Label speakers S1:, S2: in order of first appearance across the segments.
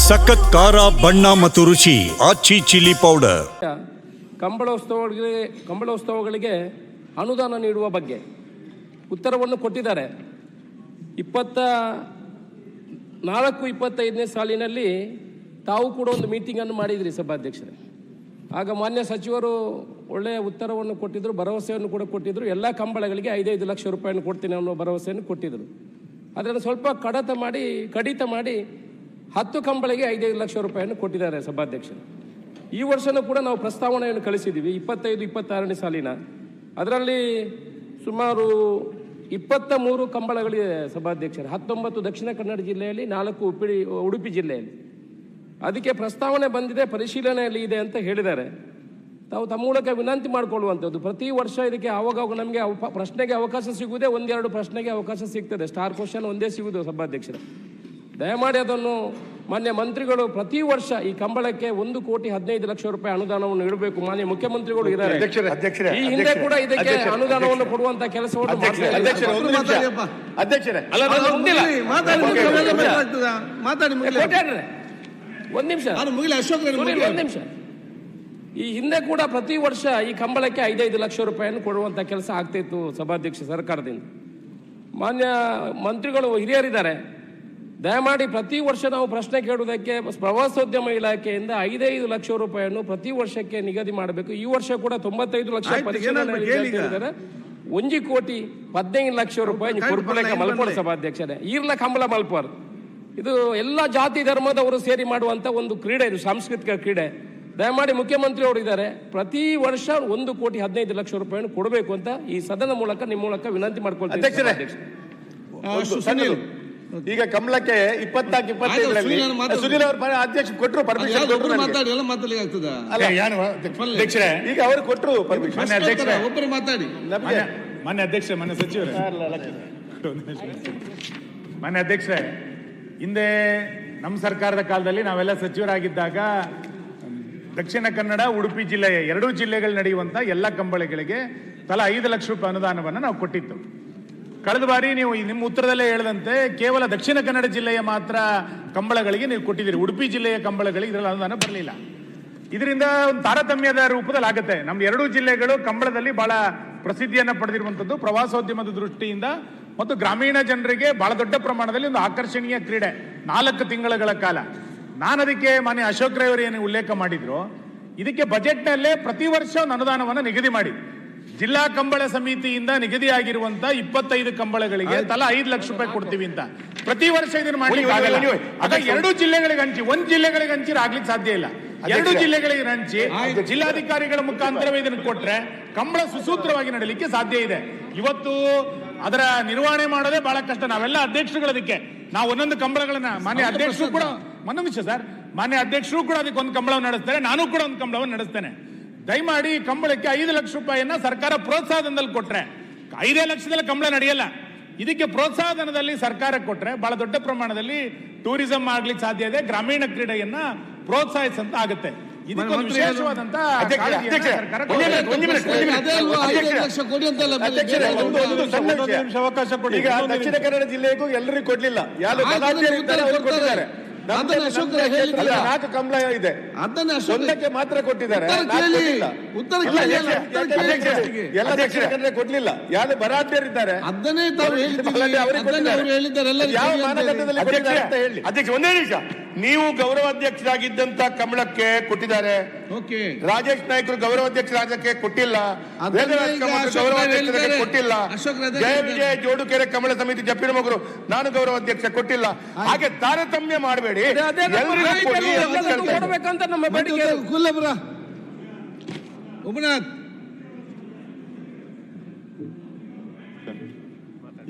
S1: ಸಖತ್ ಖಾರ ಬಣ್ಣ ಮತ್ತು ರುಚಿ ಆಚಿ ಚಿಲ್ಲಿ ಪೌಡರ್.
S2: ಕಂಬಳೋತ್ಸವಗಳಿಗೆ ಅನುದಾನ ನೀಡುವ ಬಗ್ಗೆ ಉತ್ತರವನ್ನು ಕೊಟ್ಟಿದ್ದಾರೆ. 24-25ನೇ ಸಾಲಿನಲ್ಲಿ ತಾವು ಕೂಡ ಒಂದು ಮೀಟಿಂಗನ್ನು ಮಾಡಿದ್ರಿ ಸಭಾಧ್ಯಕ್ಷರೇ. ಆಗ ಮಾನ್ಯ ಸಚಿವರು ಒಳ್ಳೆಯ ಉತ್ತರವನ್ನು ಕೊಟ್ಟಿದ್ದರು, ಭರವಸೆಯನ್ನು ಕೂಡ ಕೊಟ್ಟಿದ್ದರು. ಎಲ್ಲ ಕಂಬಳಗಳಿಗೆ 5-5 ಲಕ್ಷ ರೂಪಾಯಿಯನ್ನು ಕೊಡ್ತೀನಿ ಅನ್ನೋ ಭರವಸೆಯನ್ನು ಕೊಟ್ಟಿದ್ದರು. ಅದನ್ನು ಸ್ವಲ್ಪ ಕಡಿತ ಮಾಡಿ 10 ಕಂಬಳಿಗೆ 5-5 ಲಕ್ಷ ರೂಪಾಯಿಯನ್ನು ಕೊಟ್ಟಿದ್ದಾರೆ ಸಭಾಧ್ಯಕ್ಷರು. ಈ ವರ್ಷನೂ ಕೂಡ ನಾವು ಪ್ರಸ್ತಾವನೆಯನ್ನು ಕಳಿಸಿದ್ದೀವಿ 25-26ನೇ ಸಾಲಿನ. ಅದರಲ್ಲಿ ಸುಮಾರು 23 ಕಂಬಳಗಳಿವೆ ಸಭಾಧ್ಯಕ್ಷರು. 19 ದಕ್ಷಿಣ ಕನ್ನಡ ಜಿಲ್ಲೆಯಲ್ಲಿ, 4 ಉಡುಪಿ ಜಿಲ್ಲೆಯಲ್ಲಿ. ಅದಕ್ಕೆ ಪ್ರಸ್ತಾವನೆ ಬಂದಿದೆ, ಪರಿಶೀಲನೆಯಲ್ಲಿ ಇದೆ ಅಂತ ಹೇಳಿದ್ದಾರೆ. ತಾವು ತಮ್ಮ ಮೂಲಕ ವಿನಂತಿ ಮಾಡಿಕೊಳ್ಳುವಂಥದ್ದು, ಪ್ರತಿ ವರ್ಷ ಇದಕ್ಕೆ ಆವಾಗ ನಮಗೆ ಪ್ರಶ್ನೆಗೆ ಅವಕಾಶ ಸಿಗುವುದೇ 1-2 ಪ್ರಶ್ನೆಗೆ ಅವಕಾಶ ಸಿಗ್ತದೆ. ಸ್ಟಾರ್ ಕ್ವಶನ್ ಒಂದೇ ಸಿಗುವುದು ಸಭಾಧ್ಯಕ್ಷರ. ದಯಮಾಡಿ ಅದನ್ನು ಮಾನ್ಯ ಮಂತ್ರಿಗಳು ಪ್ರತಿ ವರ್ಷ ಈ ಕಂಬಳಕ್ಕೆ 1,15 ಲಕ್ಷ ರೂಪಾಯಿ ಅನುದಾನವನ್ನು ನೀಡಬೇಕು. ಮಾನ್ಯ ಮುಖ್ಯಮಂತ್ರಿಗಳು ಇದ್ದಾರೆ, ಈ ಹಿಂದೆ ಕೂಡ ಇದಕ್ಕೆ ಅನುದಾನವನ್ನು ಕೊಡುವಂತ ಕೆಲಸವನ್ನು ಒಂದ್ ನಿಮಿಷ. ಈ ಹಿಂದೆ ಕೂಡ ಪ್ರತಿ ವರ್ಷ ಈ ಕಂಬಳಕ್ಕೆ 5-5 ಲಕ್ಷ ರೂಪಾಯಿಯನ್ನು ಕೊಡುವಂತ ಕೆಲಸ ಆಗ್ತಿತ್ತು ಸಭಾಧ್ಯಕ್ಷ ಸರ್ಕಾರದಿಂದ. ಮಾನ್ಯ ಮಂತ್ರಿಗಳು ಹಿರಿಯರಿದ್ದಾರೆ, ದಯಮಾಡಿ ಪ್ರತಿ ವರ್ಷ ನಾವು ಪ್ರಶ್ನೆ ಕೇಳುವುದಕ್ಕೆ ಪ್ರವಾಸೋದ್ಯಮ ಇಲಾಖೆಯಿಂದ 5-5 ಲಕ್ಷ ರೂಪಾಯಿಯನ್ನು ಪ್ರತಿ ವರ್ಷಕ್ಕೆ ನಿಗದಿ ಮಾಡಬೇಕು. ಈ ವರ್ಷ ಕೂಡ 95 ಲಕ್ಷ ಪರಿಶೀಲನೆ, 1,15 ಲಕ್ಷ ರೂಪಾಯಿ ಮಲ್ಪೋಡು ಸಭಾಧ್ಯಕ್ಷರೇ. ಈರ್ಲ ಕಂಬಳ ಮಲ್ಪೋರು ಇದು ಎಲ್ಲ ಜಾತಿ ಧರ್ಮದವರು ಸೇರಿ ಮಾಡುವಂತ ಒಂದು ಕ್ರೀಡೆ, ಇದು ಸಾಂಸ್ಕೃತಿಕ ಕ್ರೀಡೆ. ದಯಮಾಡಿ ಮುಖ್ಯಮಂತ್ರಿ ಅವರು ಇದ್ದಾರೆ, ಪ್ರತಿ ವರ್ಷ 1,15 ಲಕ್ಷ ರೂಪಾಯಿಯನ್ನು ಕೊಡಬೇಕು ಅಂತ ಈ ಸದನ ಮೂಲಕ ನಿಮ್ಮ ಮೂಲಕ ವಿನಂತಿ ಮಾಡ್ಕೊಳ್ತೀನಿ.
S3: ಈಗ ಕಮಲಕ್ಕೆ 24-25ರಲ್ಲಿ ಸುನೀಲ್ ಅವರು ಅಧ್ಯಕ್ಷ ಕೊಟ್ಟರು ಪರ್ಮಿಷನ್. ಈಗ ಅವರು ಕೊಟ್ಟರು ಪರ್ಮಿಷನ್.
S4: ಒಬ್ಬರು ಮಾತಾಡಿ.
S5: ಮಾನ್ಯ ಅಧ್ಯಕ್ಷರೇ, ಮಾನ್ಯ ಸಚಿವರೇ, ಮಾನ್ಯ ಅಧ್ಯಕ್ಷರೇ, ಹಿಂದೆ ನಮ್ಮ ಸರ್ಕಾರದ ಕಾಲದಲ್ಲಿ ನಾವೆಲ್ಲ ಸಚಿವರಾಗಿದ್ದಾಗ ದಕ್ಷಿಣ ಕನ್ನಡ, ಉಡುಪಿ ಜಿಲ್ಲೆಯ 2 ಜಿಲ್ಲೆಗಳು ನಡೆಯುವಂತ ಎಲ್ಲ ಕಂಬಳಿಗಳಿಗೆ ತಲಾ 5 ಲಕ್ಷ ರೂಪಾಯಿ ಅನುದಾನವನ್ನು ನಾವು ಕೊಟ್ಟಿತ್ತು. ಕಳೆದ ಬಾರಿ ನೀವು ನಿಮ್ಮ ಉತ್ತರದಲ್ಲೇ ಹೇಳಿದಂತೆ ಕೇವಲ ದಕ್ಷಿಣ ಕನ್ನಡ ಜಿಲ್ಲೆಯ ಮಾತ್ರ ಕಂಬಳಗಳಿಗೆ ನೀವು ಕೊಟ್ಟಿದ್ದೀರಿ, ಉಡುಪಿ ಜಿಲ್ಲೆಯ ಕಂಬಳಗಳಿಗೆ ಇದರಲ್ಲಿ ಅನುದಾನ ಬರಲಿಲ್ಲ. ಇದರಿಂದ ಒಂದು ತಾರತಮ್ಯದ ರೂಪದಲ್ಲಿ ಆಗುತ್ತೆ. ನಮ್ಮ 2 ಜಿಲ್ಲೆಗಳು ಕಂಬಳದಲ್ಲಿ ಬಹಳ ಪ್ರಸಿದ್ಧಿಯನ್ನ ಪಡೆದಿರುವಂತದ್ದು, ಪ್ರವಾಸೋದ್ಯಮದ ದೃಷ್ಟಿಯಿಂದ ಮತ್ತು ಗ್ರಾಮೀಣ ಜನರಿಗೆ ಬಹಳ ದೊಡ್ಡ ಪ್ರಮಾಣದಲ್ಲಿ ಒಂದು ಆಕರ್ಷಣೀಯ ಕ್ರೀಡೆ. 4 ತಿಂಗಳ ಕಾಲ ನಾನು ಅದಕ್ಕೆ ಮಾನ್ಯ ಅಶೋಕ್ ರೈ ಅವರು ಏನು ಉಲ್ಲೇಖ ಮಾಡಿದ್ರು, ಇದಕ್ಕೆ ಬಜೆಟ್ನಲ್ಲೇ ಪ್ರತಿ ವರ್ಷ ಒಂದು ಅನುದಾನವನ್ನು ನಿಗದಿ ಮಾಡಿ ಜಿಲ್ಲಾ ಕಂಬಳ ಸಮಿತಿಯಿಂದ ನಿಗದಿಯಾಗಿರುವಂತ 25 ಕಂಬಳಗಳಿಗೆ ತಲಾ 5 ಲಕ್ಷ ರೂಪಾಯಿ ಕೊಡ್ತೀವಿ ಅಂತ ಪ್ರತಿ ವರ್ಷ ಇದನ್ನು ಮಾಡಿ. 2 ಜಿಲ್ಲೆಗಳಿಗೆ ಹಂಚಿ, 1 ಜಿಲ್ಲೆಗಳಿಗೆ ಹಂಚಿದ್ರೆ ಆಗ್ಲಿಕ್ಕೆ ಸಾಧ್ಯ ಇಲ್ಲ. 2 ಜಿಲ್ಲೆಗಳಿಗೆ ಹಂಚಿ ಜಿಲ್ಲಾಧಿಕಾರಿಗಳ ಮುಖಾಂತರವೇ ಇದನ್ನು ಕೊಟ್ರೆ ಕಂಬಳ ಸುಸೂತ್ರವಾಗಿ ನಡೀಲಿಕ್ಕೆ ಸಾಧ್ಯ ಇದೆ. ಇವತ್ತು ಅದರ ನಿರ್ವಹಣೆ ಮಾಡೋದೇ ಬಹಳ ಕಷ್ಟ. ನಾವೆಲ್ಲ ಅಧ್ಯಕ್ಷರುಗಳು ಅದಕ್ಕೆ ನಾವು ಒಂದೊಂದು ಕಂಬಳಗಳನ್ನ, ಮಾನ್ಯ ಅಧ್ಯಕ್ಷರು ಕೂಡ ಮಾನ್ಯ ಅಧ್ಯಕ್ಷರು ಕೂಡ ಅದಕ್ಕೆ ಒಂದು ಕಂಬಳವನ್ನು ನಡೆಸ್ತಾರೆ, ನಾನು ಕೂಡ ಒಂದು ಕಂಬಳವನ್ನು ನಡೆಸ್ತೇನೆ. ದಯಮಾಡಿ ಕಂಬಳಕ್ಕೆ 5 ಲಕ್ಷ ರೂಪಾಯಿಯನ್ನ ಸರ್ಕಾರ ಪ್ರೋತ್ಸಾಹಧನದಲ್ಲಿ ಕೊಟ್ರೆ, 5 ಲಕ್ಷದಲ್ಲಿ ಕಂಬಳ ನಡೆಯಲ್ಲ. ಇದಕ್ಕೆ ಪ್ರೋತ್ಸಾಹಧನದಲ್ಲಿ ಸರ್ಕಾರ ಕೊಟ್ರೆ ಬಹಳ ದೊಡ್ಡ ಪ್ರಮಾಣದಲ್ಲಿ ಟೂರಿಸಂ ಆಗ್ಲಿಕ್ಕೆ ಸಾಧ್ಯ ಇದೆ, ಗ್ರಾಮೀಣ ಕ್ರೀಡೆಯನ್ನ ಪ್ರೋತ್ಸಾಹಿಸಂತ ಆಗುತ್ತೆ. ಇದಕ್ಕೊಂದು ವಿಶೇಷವಾದಂತ ಅವಕಾಶ ಕೊಡಿ.
S3: ಈಗ ದಕ್ಷಿಣ ಕನ್ನಡ ಜಿಲ್ಲೆಗೂ ಎಲ್ಲರಿಗೂ ಕೊಡ್ಲಿಲ್ಲ, ಕೊಟ್ಟಿದ್ದಾರೆ. 4 ಕಂಬಳ ಇದೆ, ಒಂದಕ್ಕೆ ಮಾತ್ರ ಕೊಟ್ಟಿದ್ದಾರೆ. ಎಲ್ಲ ದಕ್ಷಿಣ ಕನ್ನಡ ಕೊಡ್ಲಿಲ್ಲ, ಯಾರು ಬರಾಧ್ಯರಿದ್ದಾರೆ ಯಾವ ಮಾನದಂಡದಲ್ಲಿ ಕೊಟ್ಟಿದ್ದಾರೆ ಅಂತ ಹೇಳಿ.
S6: ಅಧ್ಯಕ್ಷ ಒಂದೇ ನಿಮಿಷ, ನೀವು ಗೌರವಾಧ್ಯಕ್ಷರಾಗಿದ್ದಂತ ಕಂಬಳಕ್ಕೆ ಕೊಟ್ಟಿದ್ದಾರೆ, ರಾಜೇಶ್ ನಾಯ್ಕರು ಗೌರವಾಧ್ಯಕ್ಷರಾಗಕ್ಕೆ ಕೊಟ್ಟಿಲ್ಲ, ಗೌರವಾಧ್ಯಕ್ಷರಿಗೆ ಕೊಟ್ಟಿಲ್ಲ, ಜಯ ವಿಜಯ ಜೋಡುಕೆರೆ ಕಮಲ ಸಮಿತಿ ಜಪ್ಪಿನಮೊಗರು ನಾನು ಗೌರವಾಧ್ಯಕ್ಷ ಕೊಟ್ಟಿಲ್ಲ. ಹಾಗೆ ತಾರತಮ್ಯ ಮಾಡಬೇಡಿ,
S2: ಕೊಡಬೇಕಂತ ನಮ್ಮ ಬೇಡಿಕೆ.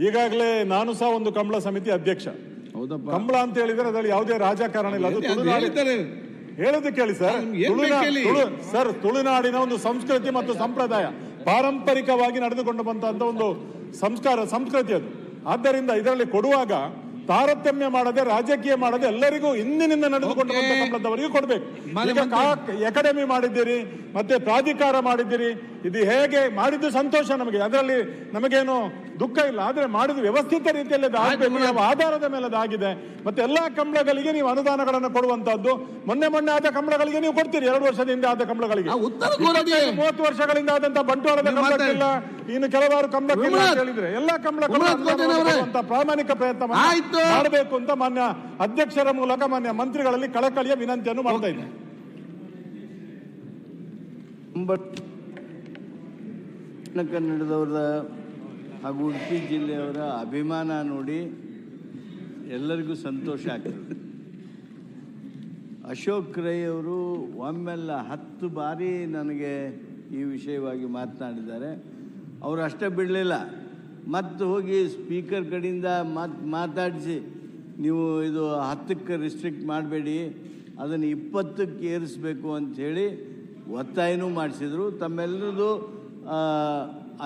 S5: ಈಗಾಗಲೇ ನಾನು ಸಹ ಒಂದು ಕಂಬಳ ಸಮಿತಿ ಅಧ್ಯಕ್ಷ. ಕಂಬಳ ಅಂತ ಹೇಳಿದ್ರೆ ಅದರಲ್ಲಿ ಯಾವುದೇ ರಾಜಕಾರಣ ಇಲ್ಲ. ಅದು ಹೇಳೋದು ಕೇಳಿ ಸರ್, ತುಳುನಾಡಿನ ಒಂದು ಸಂಸ್ಕೃತಿ ಮತ್ತು ಸಂಪ್ರದಾಯ, ಪಾರಂಪರಿಕವಾಗಿ ನಡೆದುಕೊಂಡು ಬಂದಂತ ಒಂದು ಸಂಸ್ಕೃತಿ ಅದು. ಆದ್ದರಿಂದ ಇದರಲ್ಲಿ ಕೊಡುವಾಗ ತಾರತಮ್ಯ ಮಾಡದೆ, ರಾಜಕೀಯ ಮಾಡದೆ, ಎಲ್ಲರಿಗೂ ಇಂದಿನಿಂದ ನಡೆದುಕೊಂಡು ಬಂದ ಸಂಬಂಧವರಿಗೂ ಕೊಡ್ಬೇಕು. ಅಕಾಡೆಮಿ ಮಾಡಿದ್ದೀರಿ, ಮತ್ತೆ ಪ್ರಾಧಿಕಾರ ಮಾಡಿದ್ದೀರಿ, ಇದು ಹೇಗೆ ಮಾಡಿದ್ದು ಸಂತೋಷ ನಮಗೆ. ಅದರಲ್ಲಿ ನಮಗೇನು
S4: ದುಃಖ ಇಲ್ಲ. ಆದ್ರೆ ಮಾಡಿದ ವ್ಯವಸ್ಥಿತ ರೀತಿಯಲ್ಲಿ ಅದು ಆಗಬೇಕು. ಯಾವ ಆಧಾರದ ಮೇಲೆ ಅದಾಗಿದೆ. ಮತ್ತೆ ಎಲ್ಲಾ ಕಂಬಳಗಳಿಗೆ ನೀವು ಅನುದಾನಗಳನ್ನು ಕೊಡುವಂತದ್ದು. ಮೊನ್ನೆ ಆದ ಕಂಬಳಗಳಿಗೆ ನೀವು ಕೊಡ್ತೀರಿ, 2 ವರ್ಷದಿಂದ ಆದ ಕಂಬಳಗಳಿಗೆ. 30 ವರ್ಷಗಳಿಂದ ಆದಂತ ಬಂಟ್ವಾಳದ ಕಂಬಳಕ್ಕಿಲ್ಲ, ಇನ್ನು ಕೆಲವಾರು ಕಂಬಳಕ್ಕಿಲ್ಲ ಅಂತ ಹೇಳಿದ್ರೆ ಎಲ್ಲಾ ಕಂಬಳಕ್ಕೆ ಪ್ರಾಮಾಣಿಕ ಪ್ರಯತ್ನ ಮಾಡಬೇಕು ಅಂತ ಮಾನ್ಯ ಅಧ್ಯಕ್ಷರ ಮೂಲಕ ಮಾನ್ಯ ಮಂತ್ರಿಗಳಲ್ಲಿ ಕಳಕಳಿಯ ವಿನಂತಿಯನ್ನು ಮಾಡ್ತಾ ಇದ್ದೇನೆ.
S7: ದಕ್ಷಿಣ ಕನ್ನಡದವರ ಹಾಗೂ ಉಡುಪಿ ಜಿಲ್ಲೆಯವರ ಅಭಿಮಾನ ನೋಡಿ ಎಲ್ಲರಿಗೂ ಸಂತೋಷ ಆಗ್ತದೆ. ಅಶೋಕ್ ರೈ ಅವರು ಒಮ್ಮೆಲ್ಲ 10 ಬಾರಿ ನನಗೆ ಈ ವಿಷಯವಾಗಿ ಮಾತನಾಡಿದ್ದಾರೆ. ಅವರು ಅಷ್ಟೇ ಬಿಡಲಿಲ್ಲ, ಮತ್ತು ಹೋಗಿ ಸ್ಪೀಕರ್ ಕಡೆಯಿಂದ ಮಾತಾಡಿಸಿ ನೀವು ಇದು 10ಕ್ಕೆ ರಿಸ್ಟ್ರಿಕ್ಟ್ ಮಾಡಬೇಡಿ, ಅದನ್ನು 20ಕ್ಕೆ ಏರಿಸಬೇಕು ಅಂಥೇಳಿ ಒತ್ತಾಯನೂ ಮಾಡಿಸಿದರು. ತಮ್ಮೆಲ್ಲರದು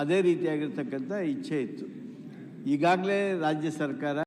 S7: ಅದೇ ರೀತಿಯಾಗಿರ್ತಕ್ಕಂಥ ಇಚ್ಛೆ ಇತ್ತು. ಈಗಾಗಲೇ ರಾಜ್ಯ ಸರ್ಕಾರ